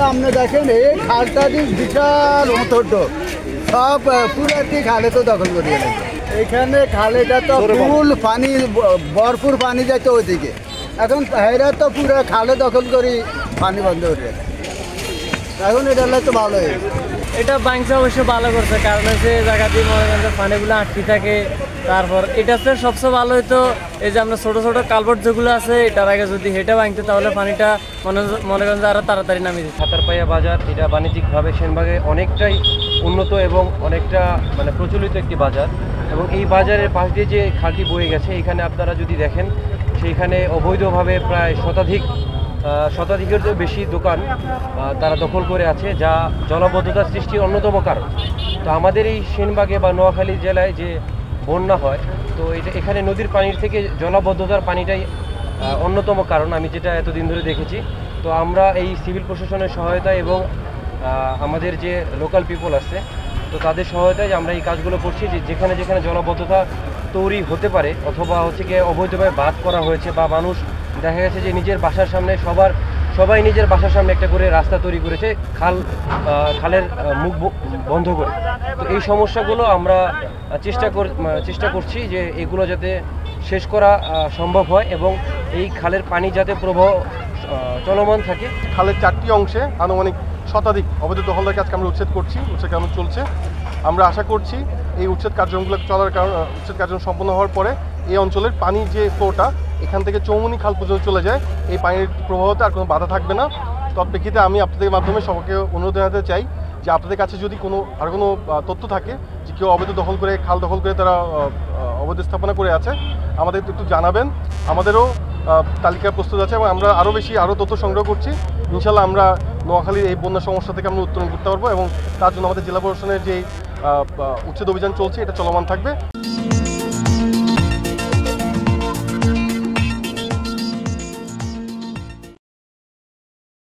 আপনি দেখেন এই খালটা বিশাল অন্তর্দ সব পুরাটি খালে তো দখল করিয়ে নেবে। এখানে খালেটা তো ফুল পানি, ভরপুর পানি যাইতো ওইদিকে। এখন হেরা তো পুরো খালে দখল করি পানি বন্ধ করে, এখন এটা হলে তো ভালো হয়েছে। এটা বাংসা অবশ্য ভালো করছে, কারণ হচ্ছে জায়গা দিয়ে মনে করেন পানিগুলো আটকে থাকে। তারপর এটাতে সবচেয়ে ভালো হইতো এই যে আমরা ছোটো ছোটো কালভার্ট যেগুলো আছে এটার আগে যদি হেঁটে ভাঙতো তাহলে পানিটা মনে করেন যে আরও তাড়াতাড়ি নামিয়ে দিত। সাতারপাইয়া বাজার এটা বাণিজ্যিকভাবে সেনবাগে অনেকটাই উন্নত এবং অনেকটা মানে প্রচলিত একটি বাজার, এবং এই বাজারের পাশ দিয়ে যে খালটি বয়ে গেছে এখানে আপনারা যদি দেখেন সেইখানে অবৈধভাবে প্রায় শতাধিকের বেশি দোকান তারা দখল করে আছে, যা জলাবদ্ধতার সৃষ্টির অন্যতম কারণ। তো আমাদের এই সেনবাগে বা নোয়াখালী জেলায় যে বন্যা হয়, তো এখানে নদীর পানির থেকে জলাবদ্ধতার পানিটাই অন্যতম কারণ, আমি যেটা এতদিন ধরে দেখেছি। তো আমরা এই সিভিল প্রশাসনের সহায়তা এবং আমাদের যে লোকাল পিপল আছে তো তাদের সহায়তায় আমরা এই কাজগুলো করছি, যে যেখানে যেখানে জলাবদ্ধতা তৈরি হতে পারে অথবা হচ্ছে গিয়ে অবৈধভাবে বাঁধ করা হয়েছে বা মানুষ দেখা গেছে যে নিজের বাসার সামনে সবাই নিজের বাসার সামনে একটা করে রাস্তা তৈরি করেছে খালের মুখ বন্ধ করে। তো এই সমস্যাগুলো আমরা চেষ্টা করছি যে এগুলো যাতে শেষ করা সম্ভব হয় এবং এই খালের পানি যাতে প্রবাহ চলমান থাকে। খালের 4টি অংশে আনুমানিক শতাধিক অবৈধ দখলদারকে আজকে আমরা উচ্ছেদ করছি, উচ্ছেদ কার্য চলছে। আমরা আশা করছি এই উচ্ছেদ কার্যক্রমগুলো উচ্ছেদ কার্যক্রম সম্পন্ন হওয়ার পরে এই অঞ্চলের পানির যে ফ্লোটা এখান থেকে চৌমনি খাল পর্যন্ত চলে যায়, এই পানির প্রবাহতে আর কোনো বাধা থাকবে না। তো প্রেক্ষিতে আমি আপনাদের মাধ্যমে সবাইকে অনুরোধ জানাতে চাই যে আপনাদের কাছে যদি কোনো তথ্য থাকে যে কেউ অবৈধ দখল করে খাল দখল করে তারা অবৈধ স্থাপনা করে আছে, আমাদের একটু জানাবেন। আমাদেরও তালিকা প্রস্তুত আছে এবং আমরা আরও তথ্য সংগ্রহ করছি। ইনশাল্লাহ আমরা নোয়াখালীর এই বন্যা সমস্যা থেকে আমরা উত্তরণ করতে পারবো এবং তার জন্য আমাদের জেলা প্রশাসনের যে উচ্ছেদ অভিযান চলছে এটা চলমান থাকবে।